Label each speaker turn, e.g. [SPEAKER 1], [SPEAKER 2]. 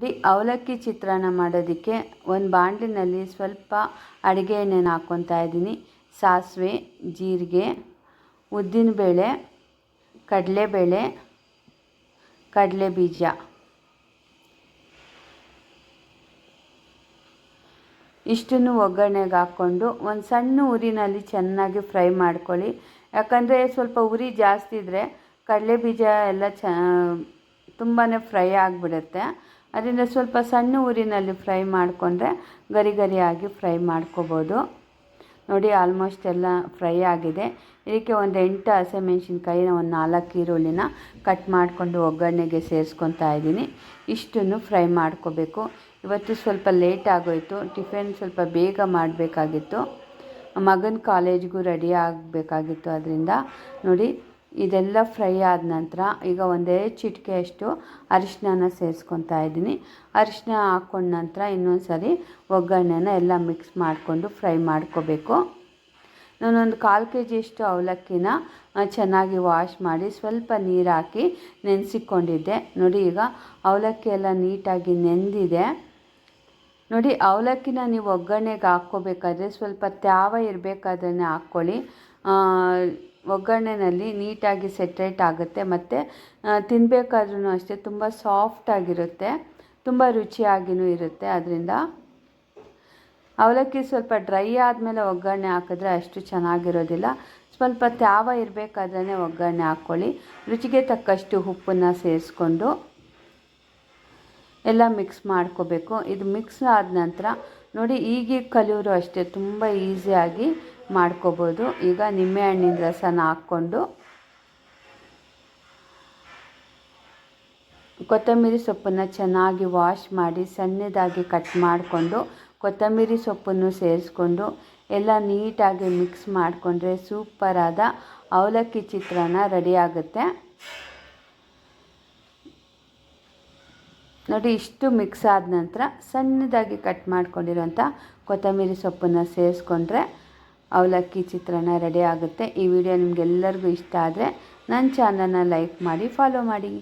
[SPEAKER 1] ಅವಲಕ್ಕಿ ಚಿತ್ರಾನ್ನ ಮಾಡೋದಕ್ಕೆ ಒಂದು ಬಾಣಲಿನಲ್ಲಿ ಸ್ವಲ್ಪ ಅಡುಗೆ ಎಣ್ಣೆನ ಹಾಕ್ಕೊತಾ ಇದ್ದೀನಿ. ಸಾಸಿವೆ, ಜೀರಿಗೆ, ಉದ್ದಿನಬೇಳೆ, ಕಡಲೆಬೇಳೆ, ಕಡಲೆಬೀಜ ಇಷ್ಟನ್ನು ಒಗ್ಗರಣೆಗೆ ಹಾಕ್ಕೊಂಡು ಒಂದು ಸಣ್ಣ ಉರಿನಲ್ಲಿ ಚೆನ್ನಾಗಿ ಫ್ರೈ ಮಾಡ್ಕೊಳ್ಳಿ. ಯಾಕಂದರೆ ಸ್ವಲ್ಪ ಉರಿ ಜಾಸ್ತಿ ಇದ್ದರೆ ಕಡಲೆಬೀಜ ಎಲ್ಲ ತುಂಬಾ ಫ್ರೈ ಆಗಿಬಿಡುತ್ತೆ. ಅದರಿಂದ ಸ್ವಲ್ಪ ಸಣ್ಣ ಊರಿನಲ್ಲಿ ಫ್ರೈ ಮಾಡಿಕೊಂಡ್ರೆ ಗರಿ ಗರಿಯಾಗಿ ಫ್ರೈ ಮಾಡ್ಕೋಬೋದು. ನೋಡಿ, ಆಲ್ಮೋಸ್ಟ್ ಎಲ್ಲ ಫ್ರೈ ಆಗಿದೆ. ಇದಕ್ಕೆ ಒಂದು 8 ಹಸಿಮೆಣ್ಸಿನ್ಕಾಯಿನ, ಒಂದು 4 ಈರುಳ್ಳಿನ ಕಟ್ ಮಾಡಿಕೊಂಡು ಒಗ್ಗರಣೆಗೆ ಸೇರಿಸ್ಕೊತಾ ಇದ್ದೀನಿ. ಇಷ್ಟನ್ನು ಫ್ರೈ ಮಾಡ್ಕೋಬೇಕು. ಇವತ್ತು ಸ್ವಲ್ಪ ಲೇಟ್ ಆಗೋಯಿತು. ಟಿಫಿನ್ ಸ್ವಲ್ಪ ಬೇಗ ಮಾಡಬೇಕಾಗಿತ್ತು. ಮಗನ ಕಾಲೇಜ್ಗೂ ರೆಡಿ ಆಗಬೇಕಾಗಿತ್ತು. ಅದರಿಂದ ನೋಡಿ, ಇದೆಲ್ಲ ಫ್ರೈ ಆದ ನಂತರ ಈಗ ಒಂದೇ ಚಿಟಿಕೆಯಷ್ಟು ಅರಿಶಿನ ಸೇರಿಸ್ಕೊತಾ ಇದ್ದೀನಿ. ಅರಿಶಿನ ಹಾಕ್ಕೊಂಡ ನಂತರ ಇನ್ನೊಂದು ಸರಿ ಒಗ್ಗರಣೆನ ಎಲ್ಲ ಮಿಕ್ಸ್ ಮಾಡಿಕೊಂಡು ಫ್ರೈ ಮಾಡ್ಕೋಬೇಕು. ನಾನೊಂದು 1/4 kg ಅವಲಕ್ಕಿನ ಚೆನ್ನಾಗಿ ವಾಶ್ ಮಾಡಿ ಸ್ವಲ್ಪ ನೀರು ಹಾಕಿ ನೆನೆಸಿಕೊಂಡಿದ್ದೆ. ನೋಡಿ, ಈಗ ಅವಲಕ್ಕಿ ಎಲ್ಲ ನೀಟಾಗಿ ನೆಂದಿದೆ. ನೋಡಿ, ಅವಲಕ್ಕಿನ ನೀವು ಒಗ್ಗರಣೆಗೆ ಹಾಕ್ಕೋಬೇಕಾದ್ರೆ ಸ್ವಲ್ಪ ತ್ಯಾವ ಇರಬೇಕಾದ್ರೆ ಹಾಕ್ಕೊಳ್ಳಿ. ಒಗ್ಗರಣೆಯಲ್ಲಿ ನೀಟಾಗಿ ಸೆಟ್ರೇಟ್ ಆಗುತ್ತೆ. ಮತ್ತು ತಿನ್ನಬೇಕಾದ್ರೂ ಅಷ್ಟೇ ತುಂಬ ಸಾಫ್ಟಾಗಿರುತ್ತೆ, ತುಂಬ ರುಚಿಯಾಗಿಯೂ ಇರುತ್ತೆ. ಅದರಿಂದ ಅವಲಕ್ಕಿ ಸ್ವಲ್ಪ ಡ್ರೈ ಆದಮೇಲೆ ಒಗ್ಗರಣೆ ಹಾಕಿದ್ರೆ ಅಷ್ಟು ಚೆನ್ನಾಗಿರೋದಿಲ್ಲ. ಸ್ವಲ್ಪ ತ್ಯಾವ ಇರಬೇಕಾದ್ರೆ ಒಗ್ಗರಣೆ ಹಾಕ್ಕೊಳ್ಳಿ. ರುಚಿಗೆ ತಕ್ಕಷ್ಟು ಉಪ್ಪನ್ನು ಸೇರಿಸ್ಕೊಂಡು ಎಲ್ಲ ಮಿಕ್ಸ್ ಮಾಡ್ಕೋಬೇಕು. ಇದು ಮಿಕ್ಸ್ ಆದ ನಂತರ ನೋಡಿ, ಈಗೀಗ ಕಲಿಯೋರು ಅಷ್ಟೇ ತುಂಬ ಈಸಿಯಾಗಿ ಮಾಡ್ಕೋಬೋದು. ಈಗ ನಿಂಬೆಹಣ್ಣಿನ ರಸನ ಹಾಕ್ಕೊಂಡು ಕೊತ್ತಂಬರಿ ಸೊಪ್ಪನ್ನು ಚೆನ್ನಾಗಿ ವಾಶ್ ಮಾಡಿ ಸಣ್ಣದಾಗಿ ಕಟ್ ಮಾಡಿಕೊಂಡು ಕೊತ್ತಂಬರಿ ಸೊಪ್ಪನ್ನು ಸೇರಿಸ್ಕೊಂಡು ಎಲ್ಲ ನೀಟಾಗಿ ಮಿಕ್ಸ್ ಮಾಡಿಕೊಂಡ್ರೆ ಸೂಪರಾದ ಅವಲಕ್ಕಿ ಚಿತ್ರಾನ್ನ ರೆಡಿ ಆಗುತ್ತೆ. ನೋಡಿ, ಇಷ್ಟು ಮಿಕ್ಸ್ ಆದ ನಂತರ ಸಣ್ಣದಾಗಿ ಕಟ್ ಮಾಡ್ಕೊಂಡಿರೋಂಥ ಕೊತ್ತಂಬರಿ ಸೊಪ್ಪನ್ನು ಸೇರಿಸ್ಕೊಂಡ್ರೆ ಅವಲಕ್ಕಿ ಚಿತ್ರಾನ್ನ ರೆಡಿ ಆಗುತ್ತೆ. ಈ ವಿಡಿಯೋ ನಿಮಗೆಲ್ಲರಿಗೂ ಇಷ್ಟ ಆದರೆ ನನ್ನ ಚಾನಲ್ನ ಲೈಕ್ ಮಾಡಿ, ಫಾಲೋ ಮಾಡಿ.